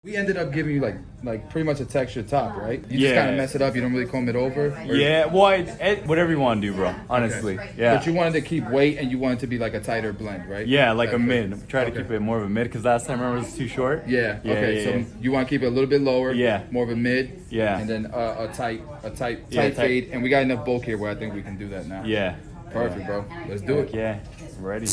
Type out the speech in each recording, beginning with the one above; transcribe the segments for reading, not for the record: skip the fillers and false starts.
We ended up giving you like pretty much a textured top, right? You just kind of mess it up. You don't really comb it over. Yeah, well, whatever you want to do, bro. Honestly, yeah. But you wanted to keep weight, and you wanted to be like a tighter blend, right? Yeah, like a mid. Try to keep it more of a mid because last time I remember it was too short. Yeah. Okay. So you want to keep it a little bit lower. Yeah. More of a mid. Yeah. And then a tight fade, and we got enough bulk here where I think we can do that now. Yeah. Perfect, bro. Let's do it. Yeah. Ready.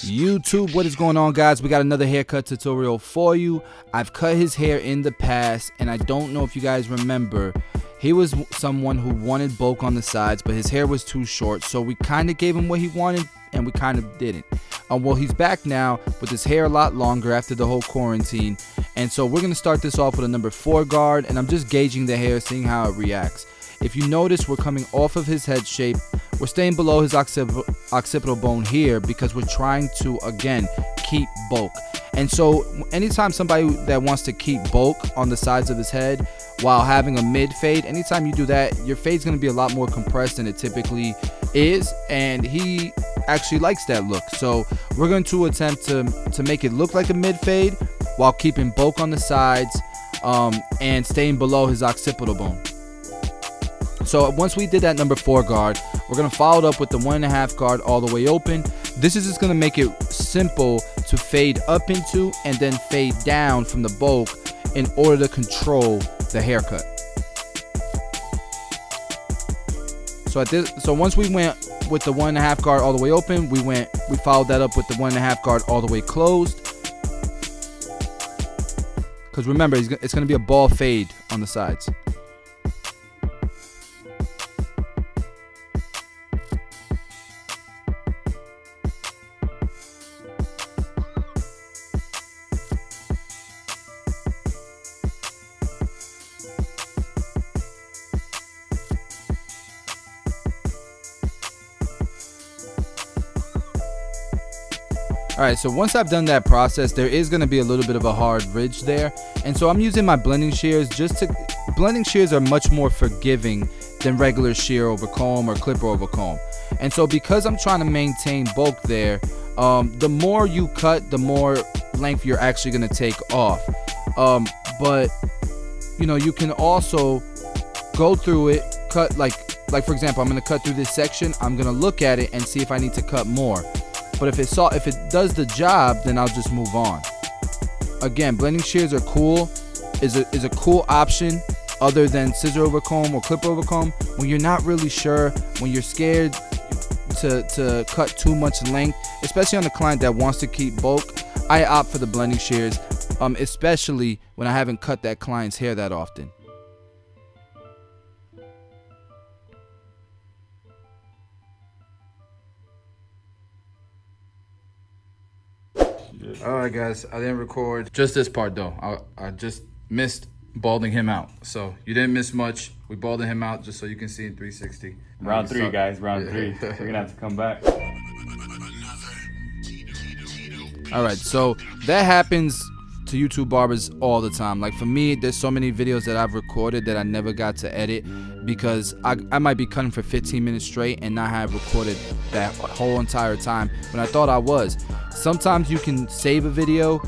YouTube, what is going on, guys? We got another haircut tutorial for you. I've cut his hair in the past, and I don't know if you guys remember, he was someone who wanted bulk on the sides, but his hair was too short, so we kind of gave him what he wanted and we kind of didn't. Well, he's back now with his hair a lot longer after the whole quarantine, and so we're gonna start this off with a number 4 guard, and I'm just gauging the hair, seeing how it reacts. If you notice, we're coming off of his head shape. We're staying below his occipital bone here because we're trying to, again, keep bulk. And so anytime somebody that wants to keep bulk on the sides of his head while having a mid fade, anytime you do that, your fade's going to be a lot more compressed than it typically is. And he actually likes that look. So we're going to attempt to make it look like a mid fade while keeping bulk on the sides and staying below his occipital bone. So once we did that number 4 guard, we're going to follow it up with the 1.5 guard all the way open. This is just going to make it simple to fade up into and then fade down from the bulk in order to control the haircut. So once we went with the 1.5 guard all the way open, we followed that up with the 1.5 guard all the way closed. Because remember, it's going to be a ball fade on the sides. Alright, so once I've done that process, there is going to be a little bit of a hard ridge there. And so I'm using my blending shears blending shears are much more forgiving than regular shear over comb or clipper over comb. And so because I'm trying to maintain bulk there, the more you cut, the more length you're actually going to take off. But, you know, you can also go through it, cut like for example, I'm going to cut through this section. I'm going to look at it and see if I need to cut more. But if it does the job, then I'll just move on. Again, blending shears are cool, is a cool option other than scissor over comb or clipper over comb when you're not really sure, when you're scared to cut too much length, especially on the client that wants to keep bulk. I opt for the blending shears, especially when I haven't cut that client's hair that often. Alright guys, I didn't record just this part though. I just missed balding him out. So you didn't miss much. We balded him out just so you can see in 360. Round 3, guys, round 3. We're gonna have to come back. Alright, so that happens to YouTube barbers all the time. Like for me, there's so many videos that I've recorded that I never got to edit because I might be cutting for 15 minutes straight and not have recorded that whole entire time when I thought I was. Sometimes you can save a video,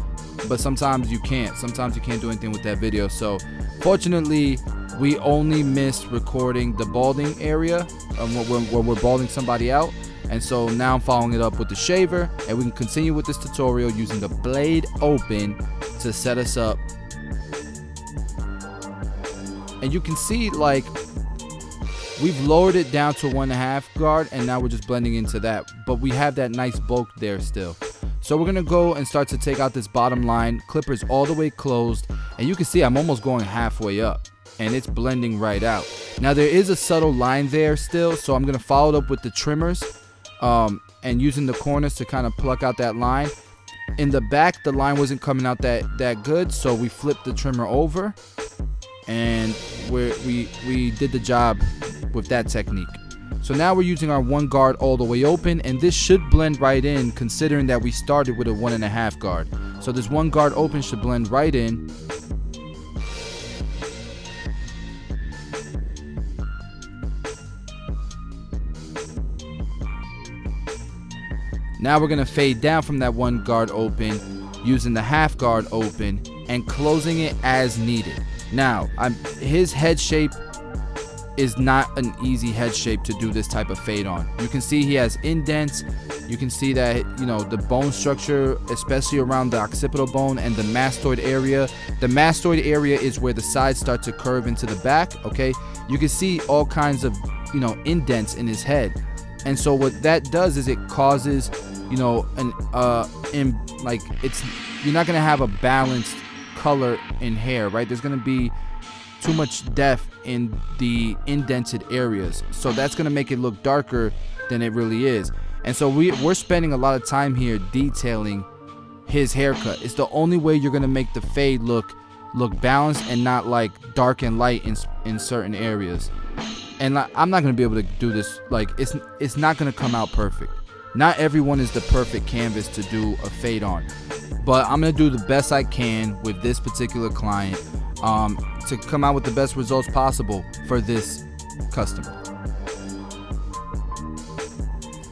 but sometimes you can't. Sometimes you can't do anything with that video. So fortunately, we only missed recording the balding area when we're balding somebody out. And so now I'm following it up with the shaver, and we can continue with this tutorial using the blade open to set us up. And you can see, like, we've lowered it down to 1.5 guard, and now we're just blending into that. But we have that nice bulk there still. So we're gonna go and start to take out this bottom line. Clippers all the way closed, and you can see I'm almost going halfway up, and it's blending right out. Now there is a subtle line there still, so I'm gonna follow it up with the trimmers and using the corners to kind of pluck out that line. In the back, the line wasn't coming out that good, so we flipped the trimmer over, and we did the job with that technique. So now we're using our 1 guard all the way open, and this should blend right in considering that we started with a 1.5 guard. So this 1 guard open should blend right in. Now we're gonna fade down from that 1 guard open using the 1/2 guard open and closing it as needed. Now, his head shape is not an easy head shape to do this type of fade on. You can see he has indents. You can see that, you know, the bone structure, especially around the occipital bone and the mastoid area. The mastoid area is where the sides start to curve into the back, okay? You can see all kinds of, you know, indents in his head. And so what that does is it causes, you know, you're not gonna have a balanced color in hair, right? There's gonna be too much depth in the indented areas, so that's gonna make it look darker than it really is. And so we're spending a lot of time here detailing his haircut. It's the only way you're gonna make the fade look balanced and not like dark and light in certain areas. And I'm not gonna be able to do this. Like it's not gonna come out perfect. Not everyone is the perfect canvas to do a fade on, but I'm gonna do the best I can with this particular client to come out with the best results possible for this customer.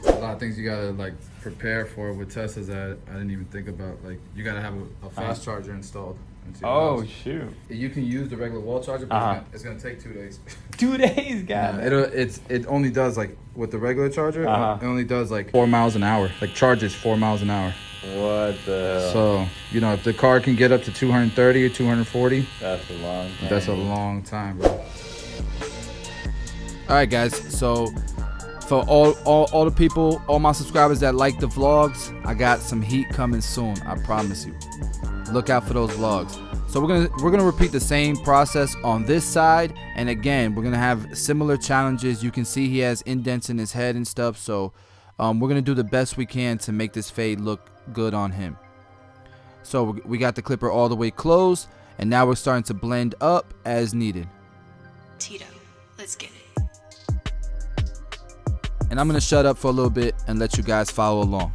A lot of things you gotta like prepare for with Teslas that I didn't even think about. Like you gotta have a fast charger installed into your house. Shoot. You can use the regular wall charger, but it's gonna take 2 days. 2 days, guys. It only does like with the regular charger. It only does like 4 miles an hour. Like charges 4 miles an hour. What the hell? So you know if the car can get up to 230 or 240, That's a long time. That's a long time, bro. All right, guys. So for all the people, all my subscribers that like the vlogs, I got some heat coming soon. I promise you. Look out for those vlogs. So we're gonna repeat the same process on this side, and again we're gonna have similar challenges. You can see he has indents in his head and stuff, so we're gonna do the best we can to make this fade look good on him. So we got the clipper all the way closed, and now we're starting to blend up as needed. Tito, let's get it. And I'm gonna shut up for a little bit and let you guys follow along.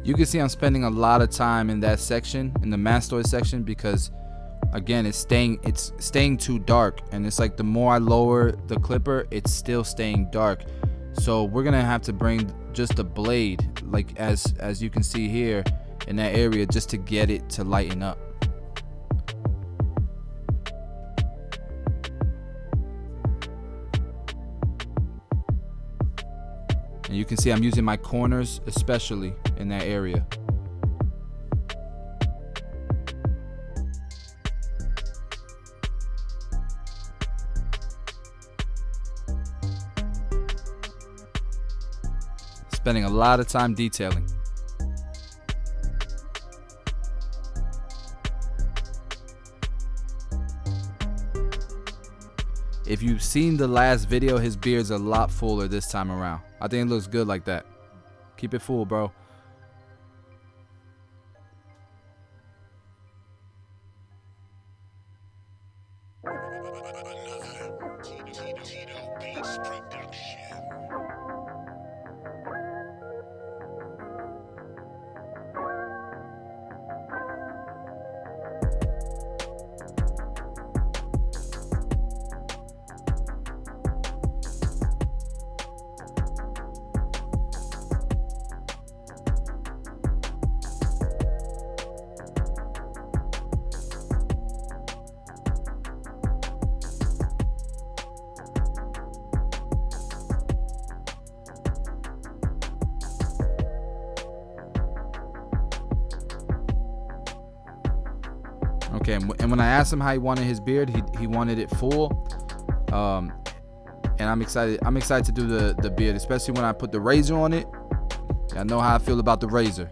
You can see I'm spending a lot of time in that section, in the mastoid section, because again it's staying too dark, and it's like the more I lower the clipper, it's still staying dark. So we're gonna have to bring just the blade, like as you can see here in that area, just to get it to lighten up. And you can see I'm using my corners especially in that area. Spending a lot of time detailing. If you've seen the last video, his beard's a lot fuller this time around. I think it looks good like that. Keep it full, bro. Okay, and when I asked him how he wanted his beard, he wanted it full. And I'm excited to do the beard, especially when I put the razor on it. I know how I feel about the razor.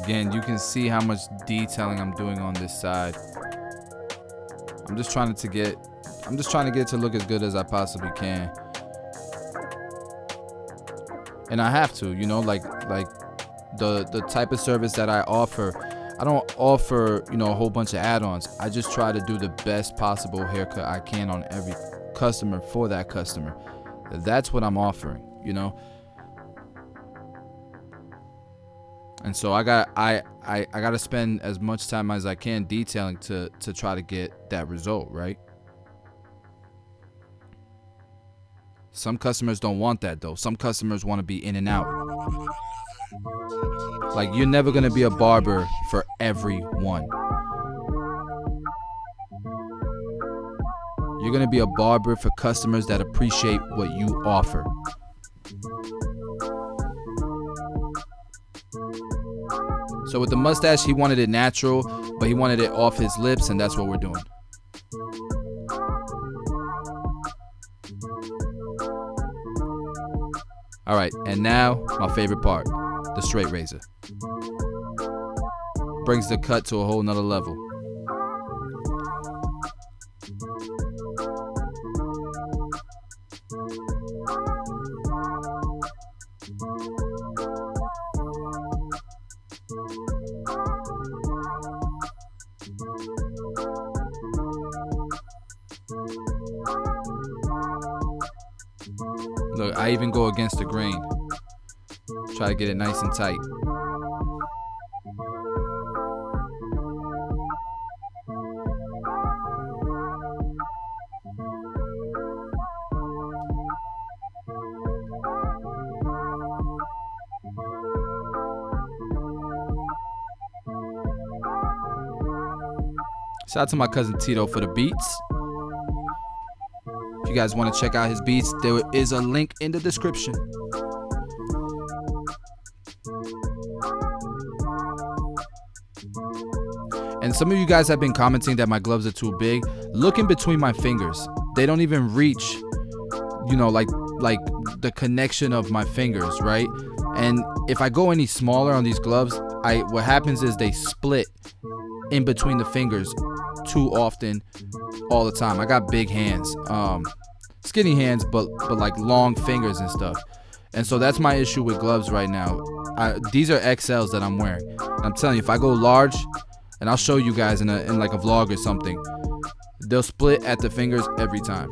Again, you can see how much detailing I'm doing on this side. I'm just trying to get it to look as good as I possibly can. And I have to, you know, like the type of service that I offer, I don't offer, you know, a whole bunch of add-ons. I just try to do the best possible haircut I can on every customer for that customer. That's what I'm offering, you know. And so I got to spend as much time as I can detailing to try to get that result, right? Some customers don't want that though. Some customers want to be in and out. Like, you're never going to be a barber for everyone. You're going to be a barber for customers that appreciate what you offer. So with the mustache, he wanted it natural, but he wanted it off his lips, and that's what we're doing. All right, and now my favorite part, the straight razor. Brings the cut to a whole nother level. Look, I even go against the grain. Try to get it nice and tight. Shout out to my cousin Tito for the beats. If you guys want to check out his beats, there is a link in the description. And some of you guys have been commenting that my gloves are too big. Look in between my fingers. They don't even reach, you know, like the connection of my fingers, right? And if I go any smaller on these gloves, what happens is they split in between the fingers too often, all the time. I got big hands, skinny hands, but like long fingers and stuff. And so that's my issue with gloves right now. These are XLs that I'm wearing. And I'm telling you, if I go large, and I'll show you guys in like a vlog or something, they'll split at the fingers every time.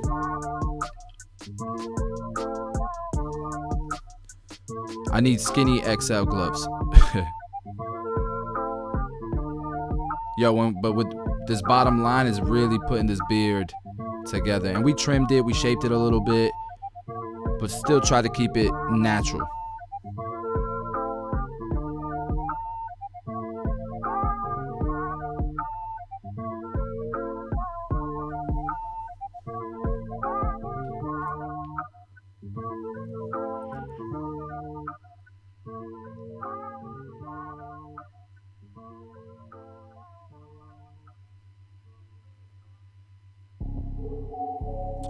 I need skinny XL gloves. Yo, but with this bottom line is really putting this beard together. And we trimmed it, we shaped it a little bit, but still try to keep it natural.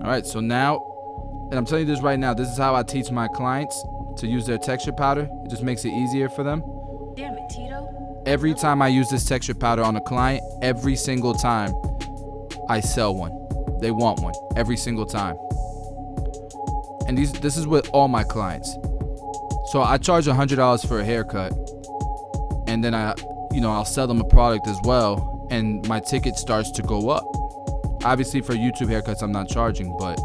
All right, so now, and I'm telling you this right now, this is how I teach my clients to use their texture powder. It just makes it easier for them. Damn it, Tito. Every time I use this texture powder on a client, every single time I sell one. They want one every single time. And this is with all my clients. So I charge $100 for a haircut, and then I'll sell them a product as well, and my ticket starts to go up. Obviously for YouTube haircuts I'm not charging, but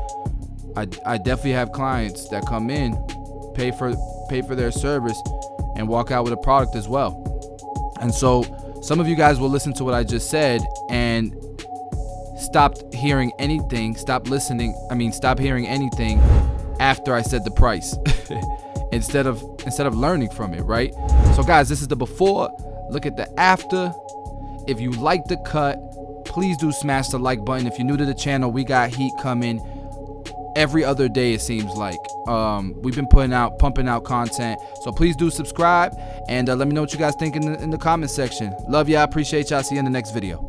I definitely have clients that come in, pay for their service, and walk out with a product as well. And so some of you guys will listen to what I just said and stop hearing anything after I said the price instead of learning from it, right? So guys, this is the before. Look at the after. If you like the cut, please do smash the like button. If you're new to the channel, we got heat coming every other day, it seems like. We've been pumping out content, so please do subscribe, and let me know what you guys think in the comment section. Love y'all, appreciate y'all, see you in the next video.